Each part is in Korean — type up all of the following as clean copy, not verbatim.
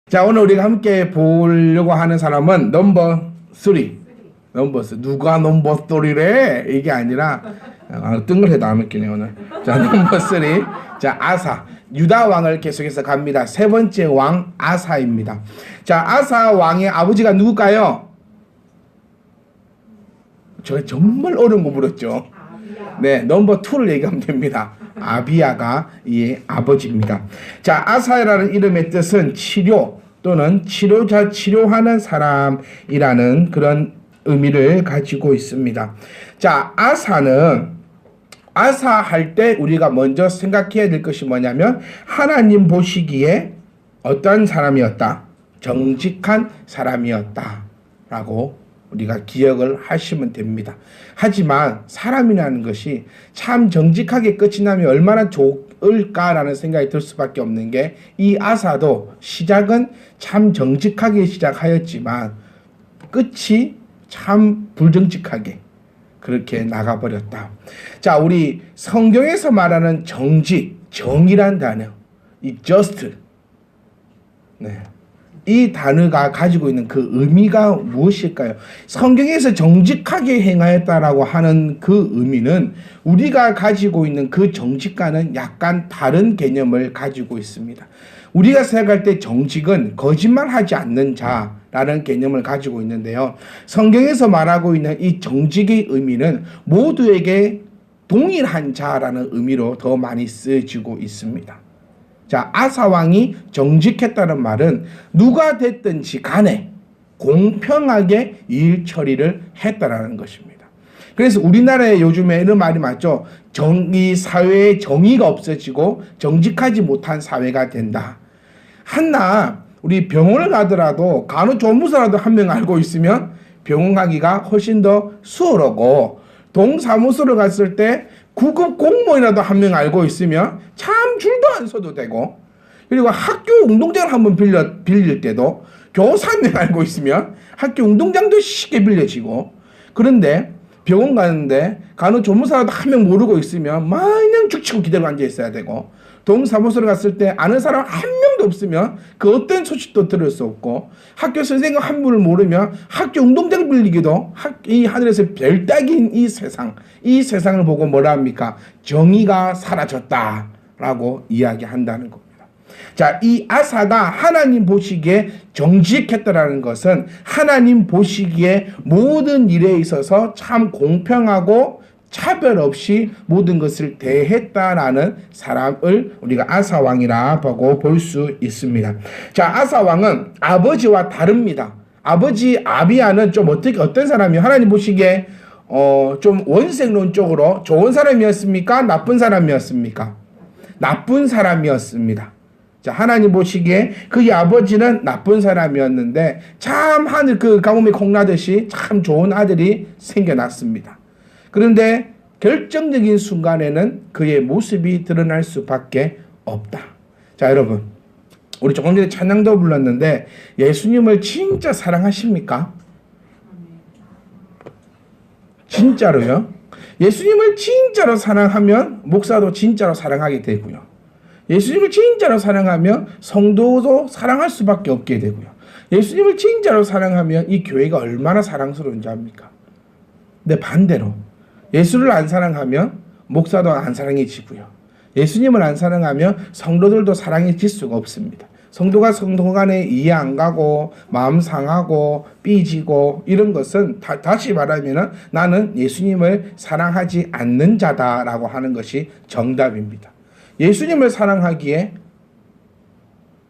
자, 오늘 우리가 함께 보려고 하는 사람은 넘버 3. 넘버 3. 누가 넘버 3래? 이게 아니라 뜬글해도 안 웃기네 오늘. 자, 넘버 3. 자, 아사. 유다 왕을 계속해서 갑니다. 세 번째 왕 아사입니다. 자, 아사 왕의 아버지가 누굴까요? 제가 정말 어려운 거 물었죠. 네, 넘버 2를 얘기하면 됩니다. 아비야가 이 아버지입니다. 자, 아사라는 이름의 뜻은 치료 또는 치료자, 치료하는 사람이라는 그런 의미를 가지고 있습니다. 자, 아사 할 때 우리가 먼저 생각해야 될 것이 뭐냐면 하나님 보시기에 어떤 사람이었다? 정직한 사람이었다라고 우리가 기억을 하시면 됩니다. 하지만 사람이라는 것이 참 정직하게 끝이 나면 얼마나 좋을까라는 생각이 들 수밖에 없는 게 이 아사도 시작은 참 정직하게 시작하였지만 끝이 참 불정직하게 그렇게 나가버렸다. 자, 우리 성경에서 말하는 정직, 정의란 단어, 이 just, 네. 이 단어가 가지고 있는 그 의미가 무엇일까요? 성경에서 정직하게 행하였다라고 하는 그 의미는 우리가 가지고 있는 그 정직과는 약간 다른 개념을 가지고 있습니다. 우리가 생각할 때 정직은 거짓말하지 않는 자라는 개념을 가지고 있는데요. 성경에서 말하고 있는 이 정직의 의미는 모두에게 동일한 자라는 의미로 더 많이 쓰여지고 있습니다. 자, 아사왕이 정직했다는 말은 누가 됐든지 간에 공평하게 일 처리를 했다라는 것입니다. 그래서 우리나라에 요즘에 이런 말이 맞죠. 이 사회에 정의가 없어지고 정직하지 못한 사회가 된다. 한나 우리 병원을 가더라도 간호조무사라도 한 명 알고 있으면 병원 가기가 훨씬 더 수월하고 동사무소를 갔을 때 구급 공무원이라도 한 명 알고 있으면 참 줄도 안 서도 되고, 그리고 학교 운동장을 한번 빌릴 때도 교사 한 명 알고 있으면 학교 운동장도 쉽게 빌려지고, 그런데 병원 가는데 간호조무사라도 한 명 모르고 있으면 마냥 죽치고 기다리고 앉아 있어야 되고, 동사무소를 갔을 때 아는 사람 한 명도 없으면 그 어떤 소식도 들을 수 없고, 학교 선생님 한 분을 모르면 학교 운동장 빌리기도 이 하늘에서 별 따기인 이 세상을 보고 뭐라 합니까? 정의가 사라졌다라고 이야기한다는 겁니다. 자, 이 아사가 하나님 보시기에 정직했다라는 것은 하나님 보시기에 모든 일에 있어서 참 공평하고 차별 없이 모든 것을 대했다라는 사람을 우리가 아사왕이라 보고 볼 수 있습니다. 자, 아사왕은 아버지와 다릅니다. 아버지 아비야는 좀 어떤 사람이요? 하나님 보시기에 좀 원색론적으로 좋은 사람이었습니까? 나쁜 사람이었습니까? 나쁜 사람이었습니다. 자, 하나님 보시기에 그의 아버지는 나쁜 사람이었는데 참 하늘 그 가뭄이 콩나듯이 참 좋은 아들이 생겨났습니다. 그런데 결정적인 순간에는 그의 모습이 드러날 수밖에 없다. 자, 여러분, 우리 조금 전에 찬양도 불렀는데 예수님을 진짜 사랑하십니까? 진짜로요? 예수님을 진짜로 사랑하면 목사도 진짜로 사랑하게 되고요. 예수님을 진짜로 사랑하면 성도도 사랑할 수밖에 없게 되고요. 예수님을 진짜로 사랑하면 이 교회가 얼마나 사랑스러운지 압니까? 근데 반대로 예수를 안 사랑하면 목사도 안 사랑해지고요. 예수님을 안 사랑하면 성도들도 사랑해질 수가 없습니다. 성도가 성도 간에 이해 안 가고 마음 상하고 삐지고 이런 것은 다시 말하면 나는 예수님을 사랑하지 않는 자다라고 하는 것이 정답입니다. 예수님을 사랑하기에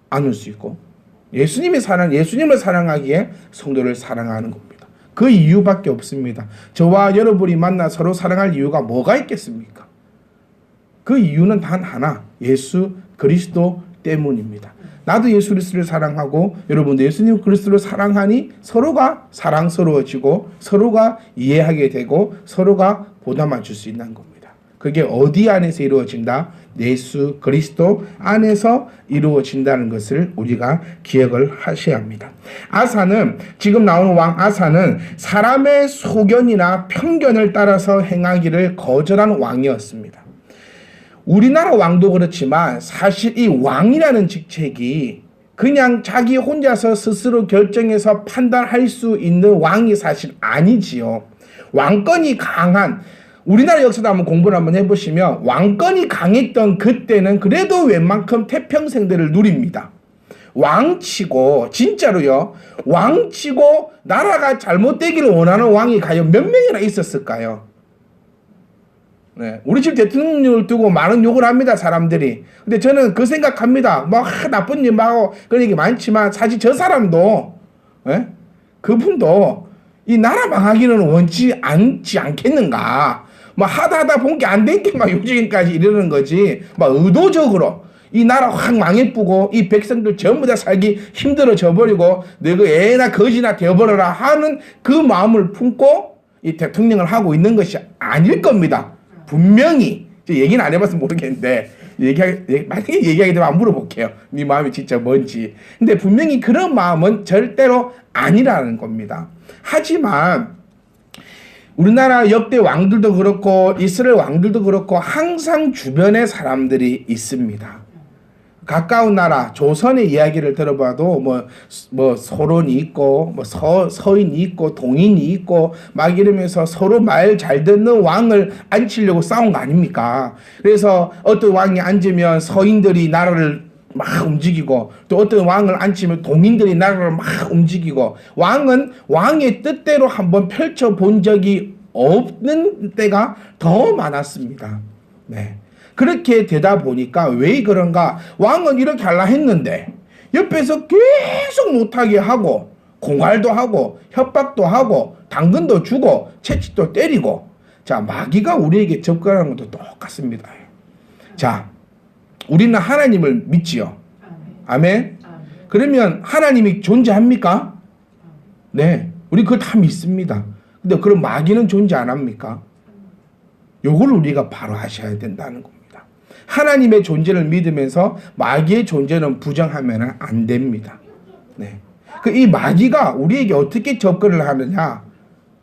않을 수 있고 예수님을 사랑하기에 성도를 사랑하는 겁니다. 그 이유밖에 없습니다. 저와 여러분이 만나 서로 사랑할 이유가 뭐가 있겠습니까? 그 이유는 단 하나, 예수 그리스도 때문입니다. 나도 예수 그리스도를 사랑하고 여러분도 예수님 그리스도를 사랑하니 서로가 사랑스러워지고 서로가 이해하게 되고 서로가 보담해 줄 수 있는 겁니다. 그게 어디 안에서 이루어진다? 예수 그리스도 안에서 이루어진다는 것을 우리가 기억을 하셔야 합니다. 아사는, 지금 나오는 왕 아사는 사람의 소견이나 편견을 따라서 행하기를 거절한 왕이었습니다. 우리나라 왕도 그렇지만 사실 이 왕이라는 직책이 그냥 자기 혼자서 스스로 결정해서 판단할 수 있는 왕이 사실 아니지요. 왕권이 강한, 우리나라 역사도 한번 공부를 한번 해보시면 왕권이 강했던 그때는 그래도 웬만큼 태평생대를 누립니다. 왕치고 진짜로요, 왕치고 나라가 잘못되기를 원하는 왕이 과연 몇 명이나 있었을까요? 네, 우리 집 대통령을 두고 많은 욕을 합니다, 사람들이. 근데 저는 그 생각합니다. 뭐 나쁜 일 하고 그런 얘기 많지만 사실 저 사람도, 네? 그분도 이 나라 망하기는 원치 않겠는가. 뭐 하다 본 게 안 된 게 막 요즘까지 이러는 거지. 막 의도적으로 이 나라 확 망해쁘고 이 백성들 전부 다 살기 힘들어져 버리고 너그 애나 거지나 되어버려라 하는 그 마음을 품고 이 대통령을 하고 있는 것이 아닐 겁니다. 분명히. 얘기는 안 해봐서 모르겠는데 만약에 얘기하게 되면 한번 물어볼게요. 네 마음이 진짜 뭔지. 근데 분명히 그런 마음은 절대로 아니라는 겁니다. 하지만 우리나라 역대 왕들도 그렇고 이스라엘 왕들도 그렇고 항상 주변에 사람들이 있습니다. 가까운 나라 조선의 이야기를 들어봐도 뭐 소론이 있고 뭐 서인이 있고 동인이 있고 막 이러면서 서로 말 잘 듣는 왕을 앉히려고 싸운 거 아닙니까? 그래서 어떤 왕이 앉으면 서인들이 나라를 막 움직이고 또 어떤 왕을 앉히면 동인들이 나라를 막 움직이고 왕은 왕의 뜻대로 한번 펼쳐본 적이 없는 때가 더 많았습니다. 네. 그렇게 되다 보니까 왜 그런가? 왕은 이렇게 하려 했는데 옆에서 계속 못하게 하고 공갈도 하고 협박도 하고 당근도 주고 채찍도 때리고. 자, 마귀가 우리에게 접근하는 것도 똑같습니다. 자, 우리는 하나님을 믿지요. 아멘. 그러면 하나님이 존재합니까? 네, 우리 그걸 다 믿습니다. 근데 그럼 마귀는 존재 안 합니까? 요걸 우리가 바로 아셔야 된다는 겁니다. 하나님의 존재를 믿으면서 마귀의 존재는 부정하면 안 됩니다. 네. 이 마귀가 우리에게 어떻게 접근을 하느냐?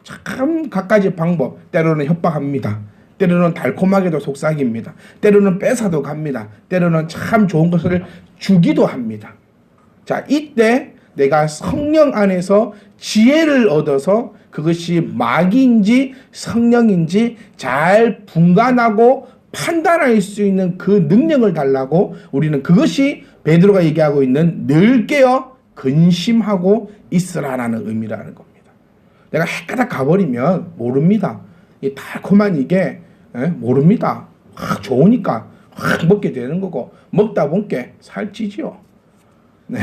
참 갖가지 방법. 때로는 협박합니다. 때로는 달콤하게도 속삭입니다. 때로는 뺏어도 갑니다. 때로는 참 좋은 것을 주기도 합니다. 자, 이때 내가 성령 안에서 지혜를 얻어서 그것이 마귀인지 성령인지 잘 분간하고 판단할 수 있는 그 능력을 달라고 우리는 그것이 베드로가 얘기하고 있는 늘 깨어 근심하고 있으라라는 의미라는 겁니다. 내가 헷가닥 가버리면 모릅니다. 이 달콤한 이게 모릅니다. 확 좋으니까 확 먹게 되는 거고 먹다 보니까 살찌지요. 네.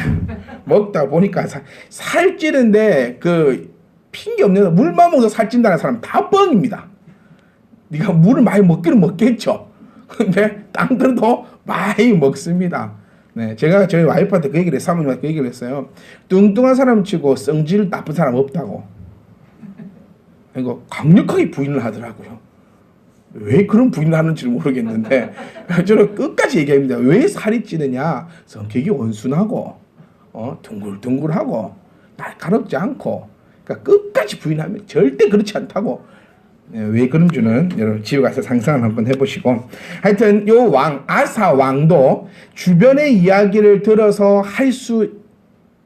먹다 보니까 살찌는데 그 핑계 없는 물만 먹어도 살찐다는 사람 다 뻥입니다. 네가 물을 많이 먹기는 먹겠죠. 근데 딴 것도 많이 먹습니다. 네, 제가 저희 와이프한테 그 얘기를 사모님한테 그 얘기를 했어요. 뚱뚱한 사람 치고 성질 나쁜 사람 없다고. 이거 강력하게 부인을 하더라고요. 왜 그런 부인을 하는지 모르겠는데 저는 끝까지 얘기합니다. 왜 살이 찌느냐? 성격이 온순하고 둥글둥글하고 날카롭지 않고. 그러니까 끝까지 부인하면 절대 그렇지 않다고. 네, 왜 그런지는 여러분 집에 가서 상상을 한번 해보시고. 하여튼 요 왕 아사 왕도 주변의 이야기를 들어서 할 수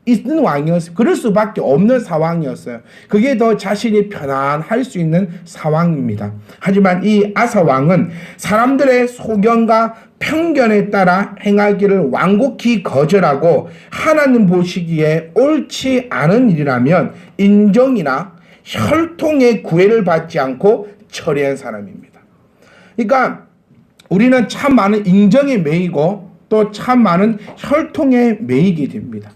있는 왕이었어요. 그럴 수밖에 없는 상황이었어요. 그게 더 자신이 편안할 수 있는 상황입니다. 하지만 이 아사 왕은 사람들의 소견과 편견에 따라 행하기를 완곡히 거절하고 하나님 보시기에 옳지 않은 일이라면 인정이나 혈통의 구애를 받지 않고 처리한 사람입니다. 그러니까 우리는 참 많은 인정에 매이고 또 참 많은 혈통에 매이게 됩니다.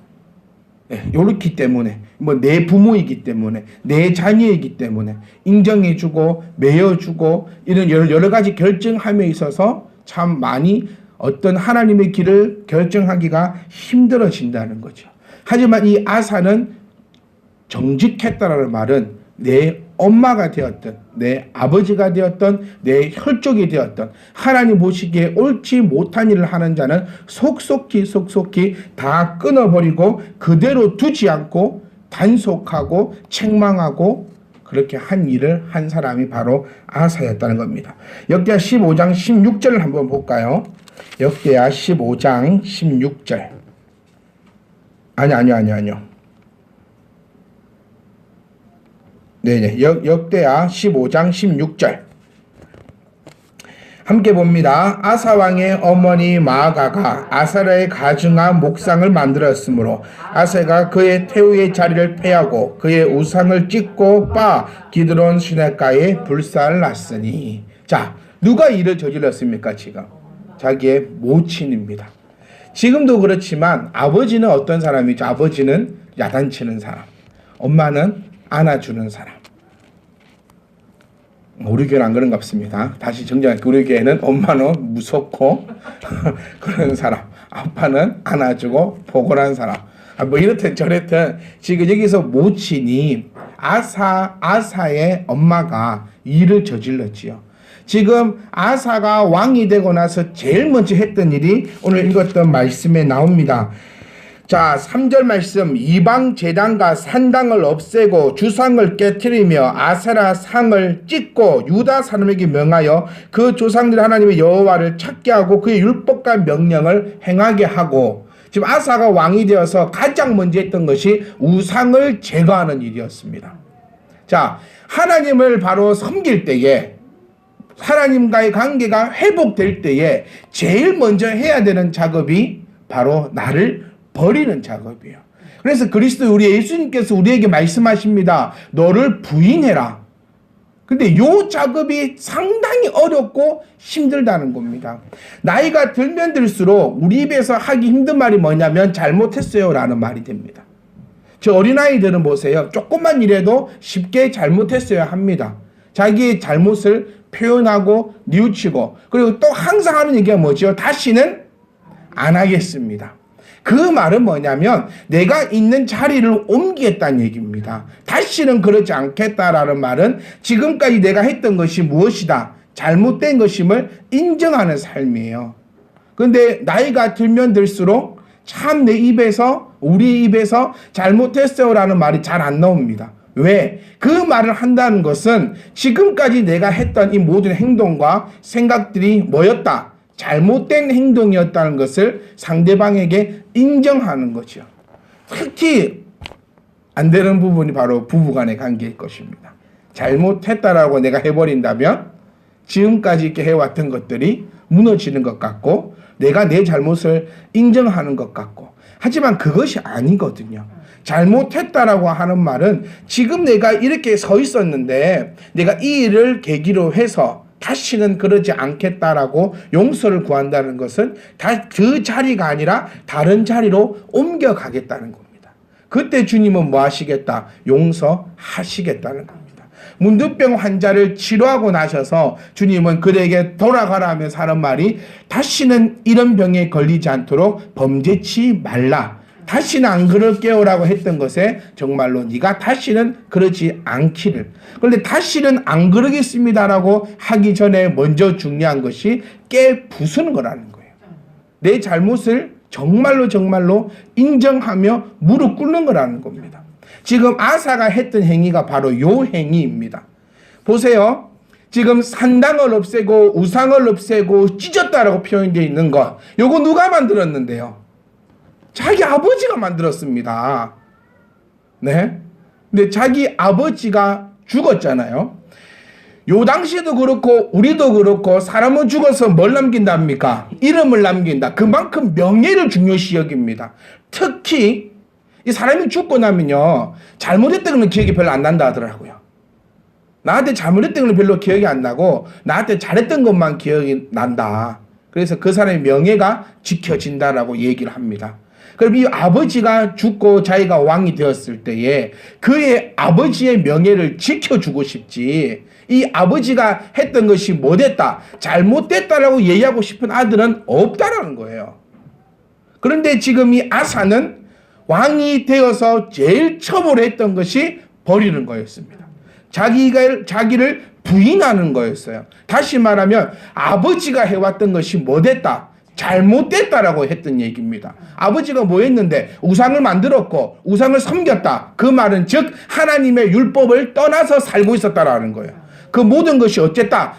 요렇기 때문에 내 부모이기 때문에 내 자녀이기 때문에 인정해주고 매여주고 이런 여러 가지 결정함에 있어서 참 많이 어떤 하나님의 길을 결정하기가 힘들어진다는 거죠. 하지만 이 아사는 정직했다라는 말은 내 엄마가 되었던 내 아버지가 되었던 내 혈족이 되었던 하나님 보시기에 옳지 못한 일을 하는 자는 속속히 다 끊어버리고 그대로 두지 않고 단속하고 책망하고 그렇게 한 일을 한 사람이 바로 아사였다는 겁니다. 역대하 15장 16절을 한번 볼까요? 역대하 15장 16절. 아니요. 네네. 역대하 15장 16절. 함께 봅니다. 아사 왕의 어머니 마아가가 아사라의 가증한 목상을 만들었으므로 아사가 그의 태우의 자리를 패하고 그의 우상을 찢고 빠 기드론 시냇가에 불사를 놨으니. 자, 누가 이를 저질렀습니까? 지금 자기의 모친입니다. 지금도 그렇지만 아버지는 어떤 사람이죠? 아버지는 야단치는 사람, 엄마는 안아주는 사람. 우리 교회는 안 그런 것 같습니다. 다시 정정할게요. 우리 교회는 엄마는 무섭고 그런 사람, 아빠는 안아주고 보고란 사람. 뭐 이렇든 저렇든 지금 여기서 모친이 아사의 엄마가 일을 저질렀지요. 지금 아사가 왕이 되고 나서 제일 먼저 했던 일이 오늘 읽었던 말씀에 나옵니다. 자, 3절 말씀. 이방 제단과 산당을 없애고 주상을 깨트리며 아세라 상을 찢고 유다 사람에게 명하여 그 조상들이 하나님의 여호와를 찾게 하고 그의 율법과 명령을 행하게 하고. 지금 아사가 왕이 되어서 가장 먼저 했던 것이 우상을 제거하는 일이었습니다. 자, 하나님을 바로 섬길 때에, 하나님과의 관계가 회복될 때에 제일 먼저 해야 되는 작업이 바로 나를 버리는 작업이에요. 그래서 그리스도 우리 예수님께서 우리에게 말씀하십니다. 너를 부인해라. 근데 이 작업이 상당히 어렵고 힘들다는 겁니다. 나이가 들면 들수록 우리 입에서 하기 힘든 말이 뭐냐면 잘못했어요 라는 말이 됩니다. 저 어린아이들은 보세요. 조금만 일해도 쉽게 잘못했어야 합니다. 자기의 잘못을 표현하고 뉘우치고, 그리고 또 항상 하는 얘기가 뭐죠? 다시는 안 하겠습니다. 그 말은 뭐냐면 내가 있는 자리를 옮기겠다는 얘기입니다. 다시는 그러지 않겠다라는 말은 지금까지 내가 했던 것이 무엇이다, 잘못된 것임을 인정하는 삶이에요. 그런데 나이가 들면 들수록 참 내 입에서, 우리 입에서 잘못했어요 라는 말이 잘 안 나옵니다. 왜? 그 말을 한다는 것은 지금까지 내가 했던 이 모든 행동과 생각들이 뭐였다? 잘못된 행동이었다는 것을 상대방에게 인정하는 거죠. 특히 안 되는 부분이 바로 부부간의 관계일 것입니다. 잘못했다라고 내가 해버린다면 지금까지 이렇게 해왔던 것들이 무너지는 것 같고, 내가 내 잘못을 인정하는 것 같고, 하지만 그것이 아니거든요. 잘못했다라고 하는 말은 지금 내가 이렇게 서 있었는데 내가 이 일을 계기로 해서 다시는 그러지 않겠다라고 용서를 구한다는 것은 그 자리가 아니라 다른 자리로 옮겨가겠다는 겁니다. 그때 주님은 뭐 하시겠다? 용서하시겠다는 겁니다. 문득병 환자를 치료하고 나셔서 주님은 그에게 돌아가라면서 하는 말이 다시는 이런 병에 걸리지 않도록 범죄치 말라. 다시는 안 그럴게요 라고 했던 것에 정말로 네가 다시는 그러지 않기를. 그런데 다시는 안 그러겠습니다라고 하기 전에 먼저 중요한 것이 깨부수는 거라는 거예요. 내 잘못을 정말로 인정하며 무릎 꿇는 거라는 겁니다. 지금 아사가 했던 행위가 바로 요 행위입니다. 보세요. 지금 산당을 없애고 우상을 없애고 찢었다라고 표현되어 있는 것, 요거 누가 만들었는데요? 자기 아버지가 만들었습니다. 네? 근데 자기 아버지가 죽었잖아요. 요 당시에도 그렇고 우리도 그렇고 사람은 죽어서 뭘 남긴답니까? 이름을 남긴다. 그만큼 명예를 중요시 여깁니다. 특히 이 사람이 죽고 나면요, 잘못했던 건 기억이 별로 안 난다 하더라고요. 나한테 잘못했던 건 별로 기억이 안 나고 나한테 잘했던 것만 기억이 난다. 그래서 그 사람의 명예가 지켜진다라고 얘기를 합니다. 그럼 이 아버지가 죽고 자기가 왕이 되었을 때에 그의 아버지의 명예를 지켜주고 싶지, 이 아버지가 했던 것이 못했다, 잘못됐다라고 얘기하고 싶은 아들은 없다라는 거예요. 그런데 지금 이 아사는 왕이 되어서 제일 처벌했던 것이 버리는 거였습니다. 자기를 부인하는 거였어요. 다시 말하면 아버지가 해왔던 것이 못했다, 잘못됐다라고 했던 얘기입니다. 아버지가 뭐 했는데? 우상을 만들었고 우상을 섬겼다. 그 말은 즉 하나님의 율법을 떠나서 살고 있었다라는 거예요. 그 모든 것이 어쨌다?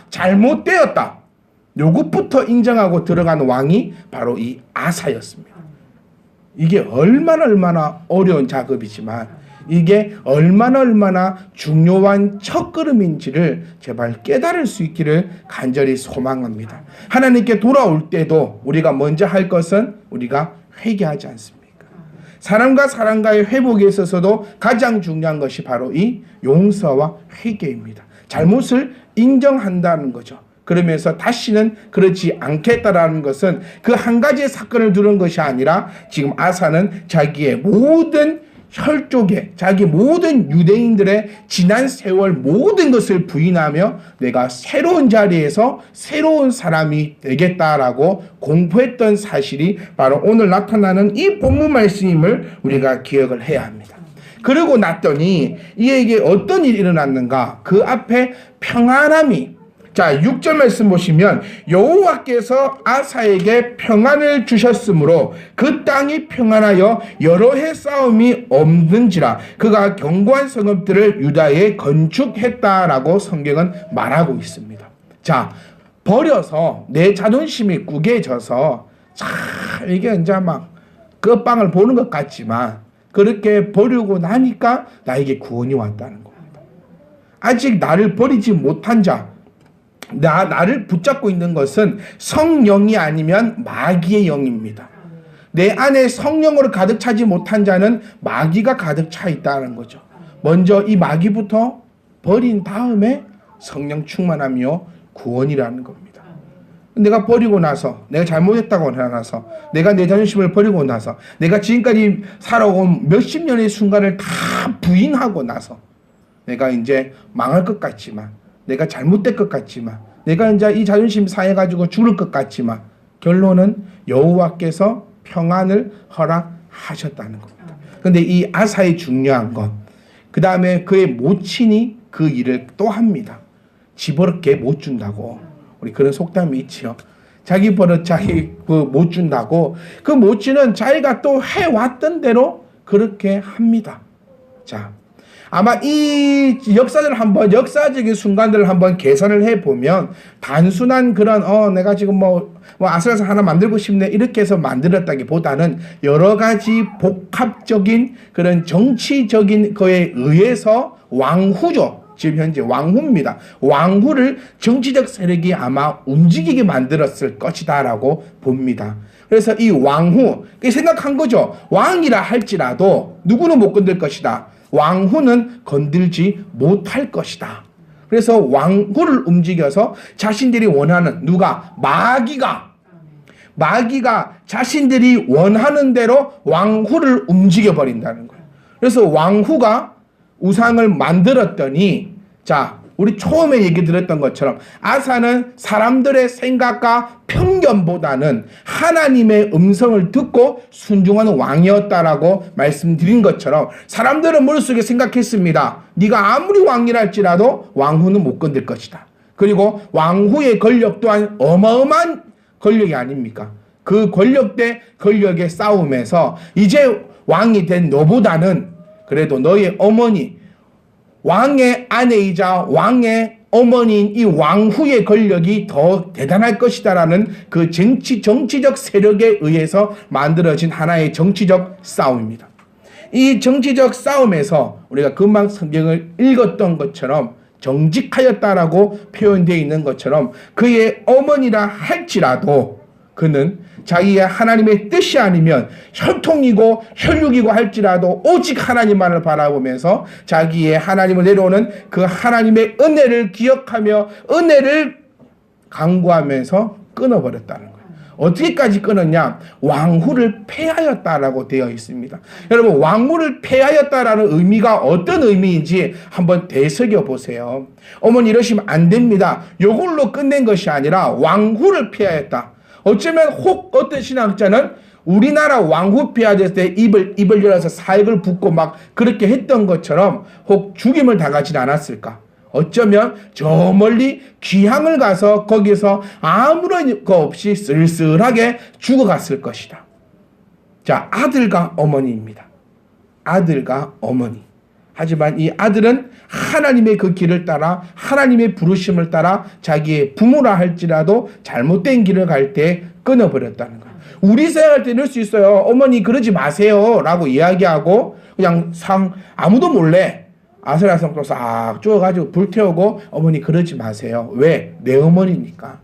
이게 얼마나 어려운 작업이지만 이게 얼마나 중요한 첫걸음인지를 제발 깨달을 수 있기를 간절히 소망합니다. 하나님께 돌아올 때도 우리가 먼저 할 것은 우리가 회개하지 않습니까? 사람과 사람과의 회복에 있어서도 가장 중요한 것이 바로 이 용서와 회개입니다. 잘못을 인정한다는 거죠. 그러면서 다시는 그렇지 않겠다라는 것은 그 한 가지의 사건을 두는 것이 아니라 지금 아사는 자기의 모든 혈족에 자기 모든 유대인들의 지난 세월 모든 것을 부인하며 내가 새로운 자리에서 새로운 사람이 되겠다라고 공포했던 사실이 바로 오늘 나타나는 이 본문 말씀임을 우리가 기억을 해야 합니다. 그러고 났더니 이에게 어떤 일이 일어났는가? 그 앞에 평안함이, 자 6절 말씀 보시면 여호와께서 아사에게 평안을 주셨으므로 그 땅이 평안하여 여러 해 싸움이 없는지라 그가 견고한 성읍들을 유다에 건축했다라고 성경은 말하고 있습니다. 자, 버려서 내 자존심이 구겨져서 참 이게 이제 막 끝방을 보는 것 같지만 그렇게 버리고 나니까 나에게 구원이 왔다는 겁니다. 아직 나를 버리지 못한 자, 나를 붙잡고 있는 것은 성령이 아니면 마귀의 영입니다. 내 안에 성령으로 가득 차지 못한 자는 마귀가 가득 차 있다는 거죠. 먼저 이 마귀부터 버린 다음에 성령 충만하며 구원이라는 겁니다. 내가 버리고 나서, 내가 잘못했다고 나서, 내가 내 자존심을 버리고 나서, 내가 지금까지 살아온 몇십 년의 순간을 다 부인하고 나서 내가 이제 망할 것 같지만, 내가 잘못된 것 같지만, 내가 이제 이 자존심 상해가지고 죽을 것 같지만 결론은 여호와께서 평안을 허락하셨다는 겁니다. 그런데 이 아사의 중요한 것, 그 다음에 그의 모친이 그 일을 또 합니다. 지 버릇 개 못 준다고 우리 그런 속담이 있지요. 자기 버릇 자기 못 준다고 그 모친은 자기가 또 해왔던 대로 그렇게 합니다. 자, 아마 이 역사적인 순간들을 한번 계산을 해보면 단순한 그런 내가 지금 뭐 아슬아슬 하나 만들고 싶네 이렇게 해서 만들었다기보다는 여러 가지 복합적인 그런 정치적인 거에 의해서 왕후죠. 지금 현재 왕후입니다. 왕후를 정치적 세력이 아마 움직이게 만들었을 것이다라고 봅니다. 그래서 이 왕후 생각한 거죠. 왕이라 할지라도 누구는 못 건들 것이다. 왕후는 건들지 못할 것이다. 그래서 왕후를 움직여서 자신들이 원하는 누가? 마귀가 자신들이 원하는 대로 왕후를 움직여 버린다는 거예요. 그래서 왕후가 우상을 만들었더니 자 우리 처음에 얘기 들었던 것처럼 아사는 사람들의 생각과 편견보다는 하나님의 음성을 듣고 순종하는 왕이었다라고 말씀드린 것처럼 사람들은 머릿속에 생각했습니다. 네가 아무리 왕이라 할지라도 왕후는 못 건들 것이다. 그리고 왕후의 권력 또한 어마어마한 권력이 아닙니까? 그 권력 대 권력의 싸움에서 이제 왕이 된 너보다는 그래도 너의 어머니 왕의 아내이자 왕의 어머니인 이 왕후의 권력이 더 대단할 것이다라는 그 정치적 세력에 의해서 만들어진 하나의 정치적 싸움입니다. 이 정치적 싸움에서 우리가 금방 성경을 읽었던 것처럼 정직하였다라고 표현되어 있는 것처럼 그의 어머니라 할지라도 그는 자기의 하나님의 뜻이 아니면 혈통이고 혈육이고 할지라도 오직 하나님만을 바라보면서 자기의 하나님을 내려오는 그 하나님의 은혜를 기억하며 은혜를 강구하면서 끊어버렸다는 거예요. 어떻게까지 끊었냐? 왕후를 폐하였다라고 되어 있습니다. 여러분 왕후를 폐하였다라는 의미가 어떤 의미인지 한번 되새겨 보세요. 어머니 이러시면 안 됩니다. 이걸로 끝낸 것이 아니라 왕후를 폐하였다. 어쩌면 혹 어떤 신학자는 우리나라 왕후 폐하됐을 때 입을 열어서 사익을 붓고 막 그렇게 했던 것처럼 혹 죽임을 당하진 않았을까? 어쩌면 저 멀리 귀향을 가서 거기서 아무런 거 없이 쓸쓸하게 죽어갔을 것이다. 자, 아들과 어머니입니다. 아들과 어머니. 하지만 이 아들은 하나님의 그 길을 따라 하나님의 부르심을 따라 자기의 부모라 할지라도 잘못된 길을 갈 때 끊어버렸다는 거예요. 우리 생각할 때 이럴 수 있어요. 어머니 그러지 마세요 라고 이야기하고 그냥 아무도 몰래 아슬아슬 또 싹 쪼가지고 불태우고 어머니 그러지 마세요. 왜? 내 어머니니까.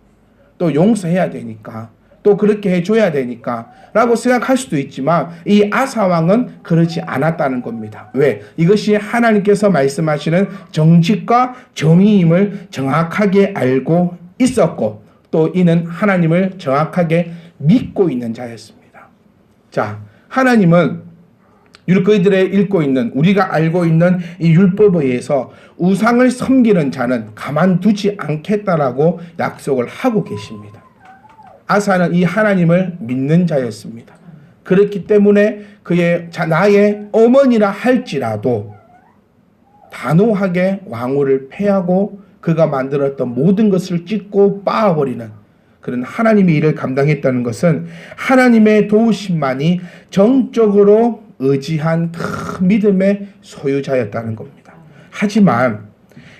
또 용서해야 되니까. 또 그렇게 해줘야 되니까 라고 생각할 수도 있지만 이 아사왕은 그러지 않았다는 겁니다. 왜? 이것이 하나님께서 말씀하시는 정직과 정의임을 정확하게 알고 있었고 또 이는 하나님을 정확하게 믿고 있는 자였습니다. 자, 하나님은 그들의 읽고 있는 우리가 알고 있는 이 율법에 의해서 우상을 섬기는 자는 가만두지 않겠다라고 약속을 하고 계십니다. 아사는 이 하나님을 믿는 자였습니다. 그렇기 때문에 나의 어머니라 할지라도 단호하게 왕후를 패하고 그가 만들었던 모든 것을 찢고 빻아버리는 그런 하나님의 일을 감당했다는 것은 하나님의 도우심만이 정적으로 의지한 큰 믿음의 소유자였다는 겁니다. 하지만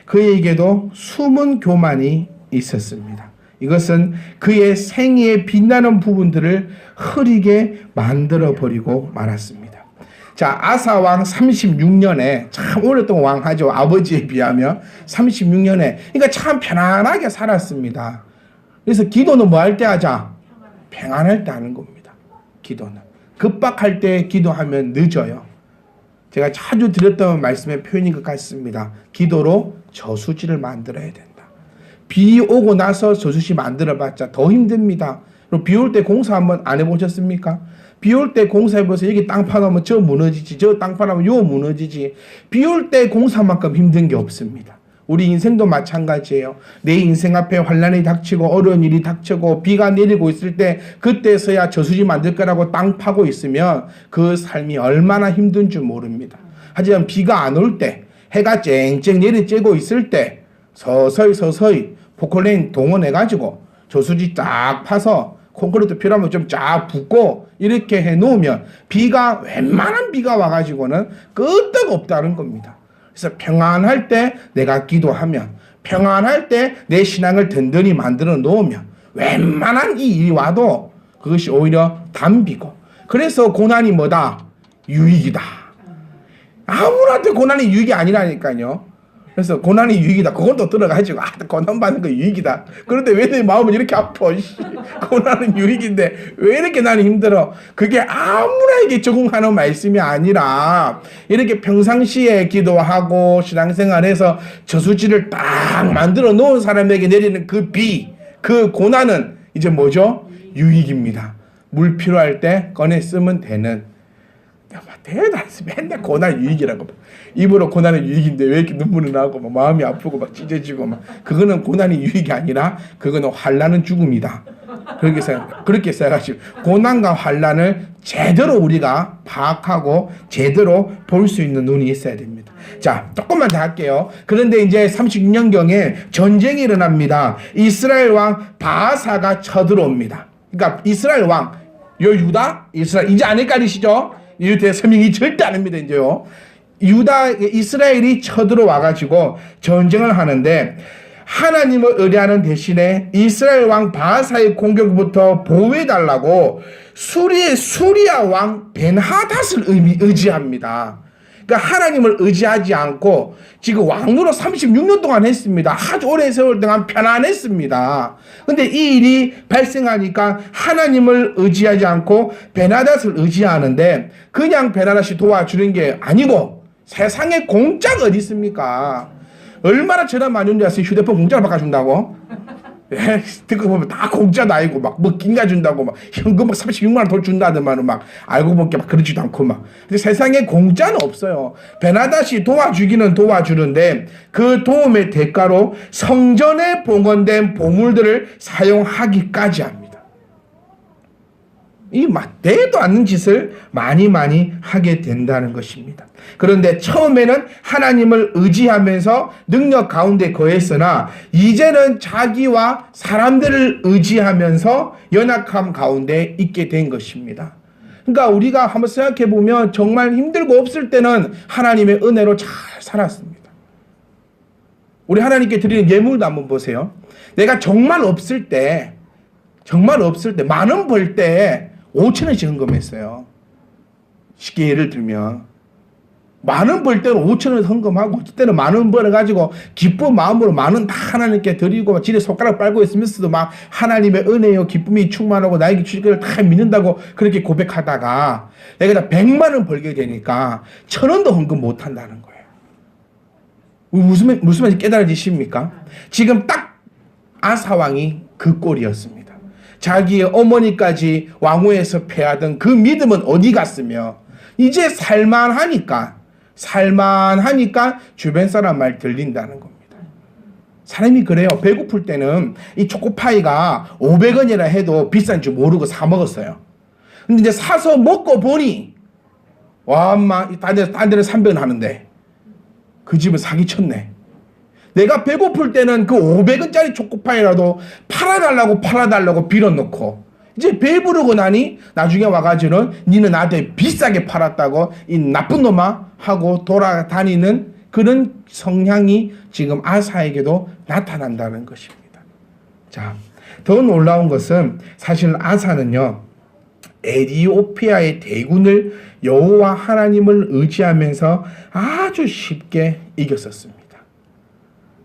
그에게도 숨은 교만이 있었습니다. 이것은 그의 생애의 빛나는 부분들을 흐리게 만들어버리고 말았습니다. 자, 아사왕 36년에 참 오랫동안 왕하죠. 아버지에 비하면 36년에 그러니까 참 편안하게 살았습니다. 그래서 기도는 뭐 할 때 하자? 평안할 때 하는 겁니다. 기도는 급박할 때 기도하면 늦어요. 제가 자주 드렸던 말씀의 표현인 것 같습니다. 기도로 저수지를 만들어야 된다. 비 오고 나서 저수지 만들어봤자 더 힘듭니다. 비 올 때 공사 한번 안 해보셨습니까? 비 올 때 공사해보세요. 여기 땅 파놓으면 저 무너지지, 저 땅 파놓으면 요 무너지지. 비 올 때 공사만큼 힘든 게 없습니다. 우리 인생도 마찬가지예요. 내 인생 앞에 환난이 닥치고 어려운 일이 닥치고 비가 내리고 있을 때 그때서야 저수지 만들 거라고 땅 파고 있으면 그 삶이 얼마나 힘든 줄 모릅니다. 하지만 비가 안 올 때 해가 쨍쨍 내리쬐고 있을 때 서서히 포클레인 동원해가지고 저수지 쫙 파서 콘크리트 필요하면 좀 쫙 붓고 이렇게 해놓으면 비가 웬만한 비가 와가지고는 끄떡없다는 겁니다. 그래서 평안할 때 내가 기도하면 평안할 때 내 신앙을 든든히 만들어 놓으면 웬만한 이 일이 와도 그것이 오히려 담비고 그래서 고난이 뭐다? 유익이다. 아무한테 고난이 유익이 아니라니까요. 그래서 고난이 유익이다. 그건 또 들어가지고 고난 받는 거 유익이다. 그런데 왜 내 마음은 이렇게 아파? 고난은 유익인데 왜 이렇게 나는 힘들어? 그게 아무나에게 적용하는 말씀이 아니라 이렇게 평상시에 기도하고 신앙생활에서 저수지를 딱 만들어 놓은 사람에게 내리는 그 비, 그 고난은 이제 뭐죠? 유익입니다. 물 필요할 때 꺼내 쓰면 되는. 대단해서 맨날 고난 유익이라고. 입으로 고난은 유익인데 왜 이렇게 눈물이 나고 막 마음이 아프고 막 찢어지고 막 그거는 고난이 유익이 아니라 그거는 환난은 죽음이다. 그렇게 생각하시고 고난과 환난을 제대로 우리가 파악하고 제대로 볼 수 있는 눈이 있어야 됩니다. 자, 조금만 더 할게요. 그런데 이제 36년경에 전쟁이 일어납니다. 이스라엘 왕 바아사가 쳐들어옵니다. 그러니까 이스라엘 왕 유다 이스라엘 이제 안 헷갈리시죠? 유대 서명이 절대 안 합니다. 이제요. 이스라엘이 쳐들어와 가지고 전쟁을 하는데 하나님을 의뢰하는 대신에 이스라엘 왕 바아사의 공격부터 보호해달라고 수리아 왕 벤하닷을 의지합니다. 그러니까 하나님을 의지하지 않고 지금 왕으로 36년 동안 했습니다. 아주 오랜 세월 동안 편안했습니다. 근데 이 일이 발생하니까 하나님을 의지하지 않고 벤하닷을 의지하는데 그냥 벤하닷이 도와주는 게 아니고 세상에 공짜가 어디 있습니까? 얼마나 전화 많이 온 줄 아세요? 휴대폰 공짜로 바꿔준다고? 예, 듣고 보면 다 공짜도 아니고 막 뭐 긴가 준다고 막 현금 막 36만 원 돈 준다더만 막 알고 보니까 막 그러지도 않고 막. 근데 세상에 공짜는 없어요. 벤하닷이 도와주기는 도와주는데 그 도움의 대가로 성전에 봉헌된 보물들을 사용하기까지 합니다. 이 맞대도 않는 짓을 많이 하게 된다는 것입니다. 그런데 처음에는 하나님을 의지하면서 능력 가운데 거했으나 이제는 자기와 사람들을 의지하면서 연약함 가운데 있게 된 것입니다. 그러니까 우리가 한번 생각해 보면 정말 힘들고 없을 때는 하나님의 은혜로 잘 살았습니다. 우리 하나님께 드리는 예물도 한번 보세요. 내가 정말 없을 때 만 원 벌 때 5,000원씩 헌금했어요. 쉽게 예를 들면 만 원 벌 때는 5,000원 헌금하고 어떨 때는 만 원 벌어가지고 기쁜 마음으로 만 원 다 하나님께 드리고 지네 손가락 빨고 있으면서도 막 하나님의 은혜요 기쁨이 충만하고 나에게 주실 것을 다 믿는다고 그렇게 고백하다가 내가 100만 원 벌게 되니까 1,000원도 헌금 못한다는 거예요. 무슨 말인지 깨달아지십니까? 지금 딱 아사왕이 그 꼴이었습니다. 자기의 어머니까지 왕후에서 패하던 그 믿음은 어디 갔으며 이제 살만하니까 주변 사람 말 들린다는 겁니다. 사람이 그래요. 배고플 때는 이 초코파이가 500원이라 해도 비싼 줄 모르고 사 먹었어요. 근데 이제 사서 먹고 보니 와 엄마 딴 데는 300원 하는데 그 집은 사기쳤네. 내가 배고플 때는 그 500원짜리 초코파이라도 팔아달라고 빌어놓고 이제 배부르고 나니 나중에 와가지고는 니는 나한테 비싸게 팔았다고 이 나쁜 놈아 하고 돌아다니는 그런 성향이 지금 아사에게도 나타난다는 것입니다. 자, 더 놀라운 것은 사실 아사는요 에티오피아의 대군을 여호와 하나님을 의지하면서 아주 쉽게 이겼었습니다.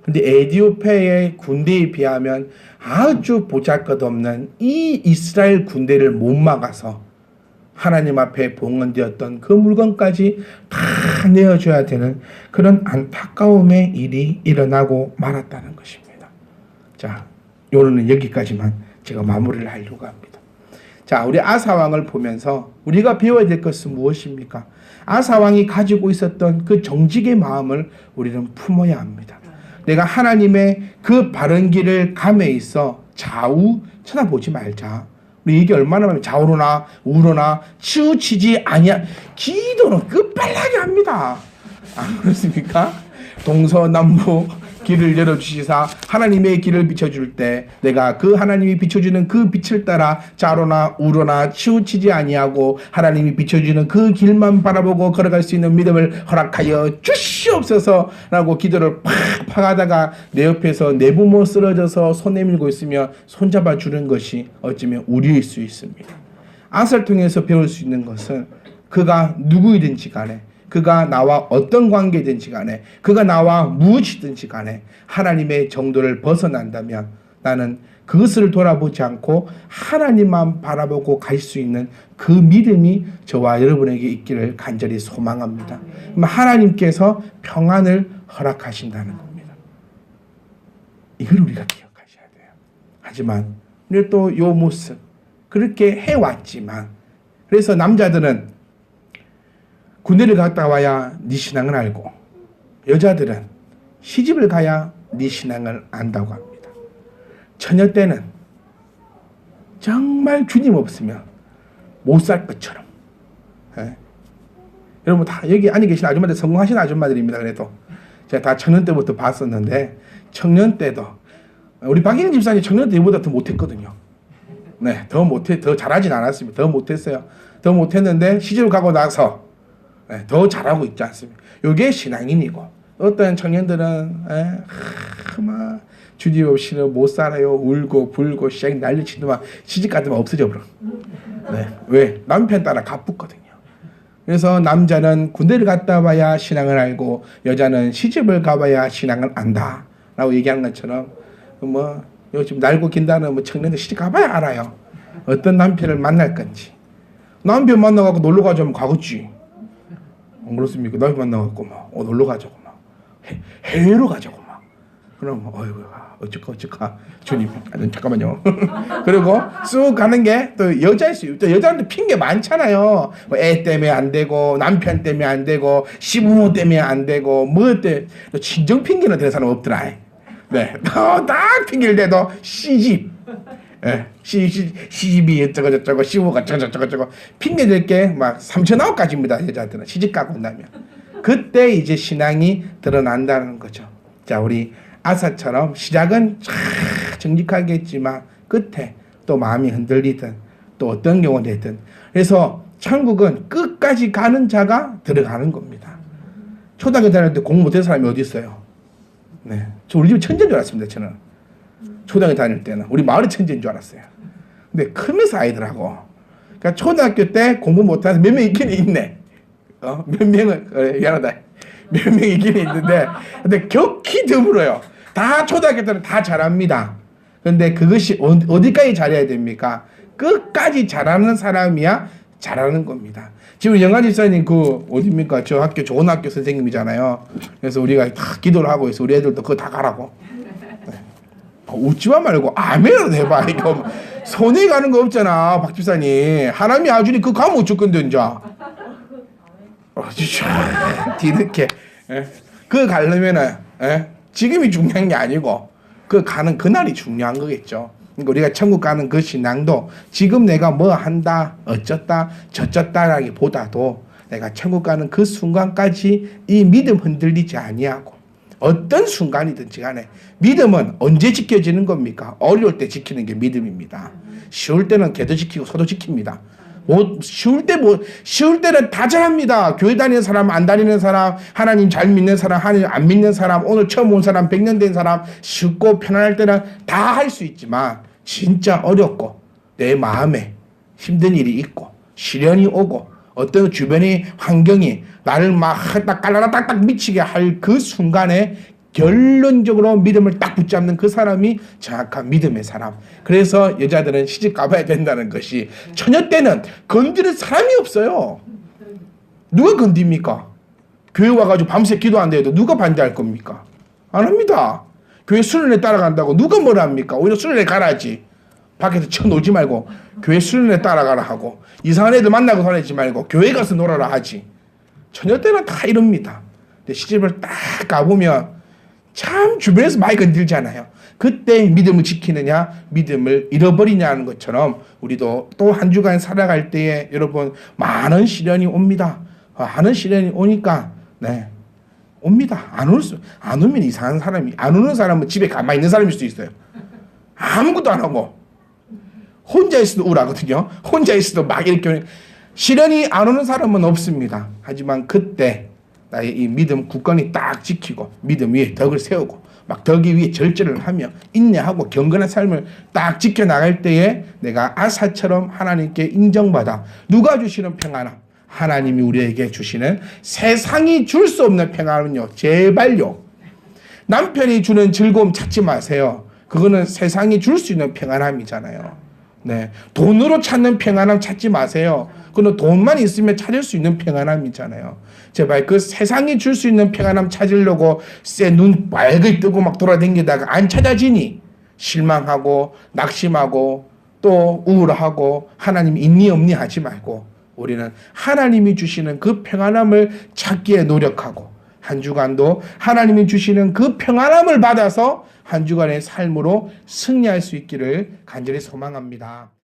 근데 에티오피아의 군대에 비하면 아주 보잘것없는 이 이스라엘 군대를 못 막아서 하나님 앞에 봉헌되었던 그 물건까지 다 내어줘야 되는 그런 안타까움의 일이 일어나고 말았다는 것입니다. 자, 오늘은 여기까지만 제가 마무리를 하려고 합니다. 자, 우리 아사왕을 보면서 우리가 배워야 될 것은 무엇입니까? 아사왕이 가지고 있었던 그 정직의 마음을 우리는 품어야 합니다. 내가 하나님의 그 바른 길을 감에 있어 좌우 쳐다보지 말자. 우리 이게 얼마나 많으면 좌우로나 우로나 치우치지 아니야. 기도는 끝발나게 합니다. 안 그렇습니까? 동서남북 길을 열어주시사 하나님의 길을 비춰줄 때 내가 그 하나님이 비춰주는 그 빛을 따라 좌로나 우로나 치우치지 아니하고 하나님이 비춰주는 그 길만 바라보고 걸어갈 수 있는 믿음을 허락하여 주시옵소서 라고 기도를 팍 하다가 내 옆에서 내 부모 쓰러져서 손 내밀고 있으며 손잡아 주는 것이 어쩌면 우리일 수 있습니다. 아사를 통해서 배울 수 있는 것은 그가 누구이든지 간에 그가 나와 어떤 관계든지 간에 그가 나와 무엇이든지 간에 하나님의 정도를 벗어난다면 나는 그것을 돌아보지 않고 하나님만 바라보고 갈 수 있는 그 믿음이 저와 여러분에게 있기를 간절히 소망합니다. 하나님께서 평안을 허락하신다는 겁니다. 이걸 우리가 기억하셔야 돼요. 하지만 우리 또 이 모습 그렇게 해왔지만 그래서 남자들은 군대를 갔다 와야 네 신앙을 알고 여자들은 시집을 가야 네 신앙을 안다고 합니다. 처녀 때는 정말 주님 없으면 못 살 것처럼. 예? 여러분 다 여기 앉아 계신 아줌마들 성공하신 아줌마들입니다. 그래도 제가 다 청년 때부터 봤었는데 청년 때도 우리 박인희 집사님 청년 때보다 더 못했거든요. 네, 더 잘하진 않았습니다. 더 못했어요. 더 못했는데 시집을 가고 나서 더 잘하고 있지 않습니까? 이게 신앙인이고 어떤 청년들은 막 주님 없이는 못 살아요. 울고 불고 씩 난리치더만 시집 가더만 없어져 버려. 네. 왜? 남편 따라 가쁘거든요. 그래서 남자는 군대를 갔다 와야 신앙을 알고 여자는 시집을 가봐야 신앙을 안다 라고 얘기한 것처럼 뭐 요즘 날고 긴다는 뭐 청년들 시집 가봐야 알아요. 어떤 남편을 만날 건지. 남편 만나갖고 놀러 가자면 가겠지. 안 그렇습니까? 남편 만나갖고 막 놀러 가자고 막 해외로 가자고 막 그럼 어이구 어쩌까 주님 잠깐만요. 그리고 쑥 가는 게 또 여자일 수 있고 여자한테 핑계 많잖아요. 뭐 애 때문에 안 되고 남편 때문에 안 되고 시부모 때문에 안 되고 뭐 때문에 친정 핑계는 되는 사람 없더라. 네, 딱 핑계를 대도 시집. 예, 시집이 어쩌고 시부가 어쩌고 핑계 댈 게 막 3,9가지입니다. 여자들은 시집 가고 나면 그때 이제 신앙이 드러난다는 거죠. 자, 우리 아사처럼 시작은 정직하게 했지만 끝에 또 마음이 흔들리든 또 어떤 경우가 되든 그래서 천국은 끝까지 가는 자가 들어가는 겁니다. 초등학교 다닐 때 공부 못한 사람이 어디 있어요? 네, 저 우리 집 천재인 줄 알았습니다. 저는 초등학교 다닐 때는 우리 마을의 천재인 줄 알았어요. 근데 크면서 아이들하고, 그러니까 초등학교 때 공부 못해서 몇 명 있긴 있네. 몇 명은 미안하다. 몇 명 있긴 있는데, 근데 격히 드물어요. 다 초등학교 때는 다 잘합니다. 근데 그것이 어디까지 잘해야 됩니까? 끝까지 잘하는 사람이야 잘하는 겁니다. 지금 영환 집사님 그 어디입니까? 저 학교 좋은 학교 선생님이잖아요. 그래서 우리가 다 기도를 하고 있어. 우리 애들도 그거 다 가라고. 네. 웃지마 말고 아멘을 해봐. 이거 손에 가는 거 없잖아, 박 집사님. 하나님이 아주니 그거 가면 어쩔 건데 이제. 뒤늦게. 그거 가려면은 지금이 중요한 게 아니고 그 가는 그날이 중요한 거겠죠. 그러니까 우리가 천국 가는 그 신앙도 지금 내가 뭐 한다, 어쩌다, 저쩌다라기보다도 내가 천국 가는 그 순간까지 이 믿음 흔들리지 아니하고 어떤 순간이든지 간에 믿음은 언제 지켜지는 겁니까? 어려울 때 지키는 게 믿음입니다. 쉬울 때는 개도 지키고 소도 지킵니다. 쉬울 때는 다 잘합니다. 교회 다니는 사람, 안 다니는 사람, 하나님 잘 믿는 사람, 하나님 안 믿는 사람, 오늘 처음 온 사람, 100년 된 사람, 쉽고 편안할 때는 다 할 수 있지만 진짜 어렵고 내 마음에 힘든 일이 있고 시련이 오고 어떤 주변의 환경이 나를 막 딱 깔라라 딱딱 미치게 할 그 순간에 결론적으로 믿음을 딱 붙잡는 그 사람이 정확한 믿음의 사람. 그래서 여자들은 시집 가봐야 된다는 것이, 처녀 때는 건드릴 사람이 없어요. 누가 건듭니까? 교회 와가지고 밤새 기도한다 해도 누가 반대할 겁니까? 안 합니다. 교회 수련회 따라간다고 누가 뭐라 합니까? 오히려 수련회 가라지. 밖에서 쳐놀지 말고 교회 수련회 따라가라 하고, 이상한 애들 만나고 다니지 말고 교회 가서 놀아라 하지. 처녀 때는 다 이럽니다. 근데 시집을 딱 가보면 참 주변에서 많이 건들잖아요. 그때 믿음을 지키느냐, 믿음을 잃어버리냐 하는 것처럼 우리도 또 한 주간 살아갈 때에 여러분 많은 시련이 옵니다. 많은 시련이 오니까 옵니다. 안 오면 이상한 사람이, 안 오는 사람은 집에 가만히 있는 사람일 수도 있어요. 아무것도 안 하고 혼자 있어도 우울하거든요. 혼자 있어도 막 이렇게. 시련이 안 오는 사람은 없습니다. 하지만 그때 나의 이 믿음 굳건히 딱 지키고 믿음 위에 덕을 세우고 막 덕이 위에 절제를 하며 인내하고 경건한 삶을 딱 지켜나갈 때에 내가 아사처럼 하나님께 인정받아 누가 주시는 평안함, 하나님이 우리에게 주시는 세상이 줄 수 없는 평안은요, 제발요, 남편이 주는 즐거움 찾지 마세요. 그거는 세상이 줄 수 있는 평안함이잖아요. 돈으로 찾는 평안함 찾지 마세요. 그건 돈만 있으면 찾을 수 있는 평안함이잖아요. 제발 그 세상이 줄 수 있는 평안함 찾으려고 눈 빨갛게 뜨고 막 돌아다니다가 안 찾아지니 실망하고 낙심하고 또 우울하고 하나님 있니 없니 하지 말고 우리는 하나님이 주시는 그 평안함을 찾기에 노력하고 한 주간도 하나님이 주시는 그 평안함을 받아서 한 주간의 삶으로 승리할 수 있기를 간절히 소망합니다.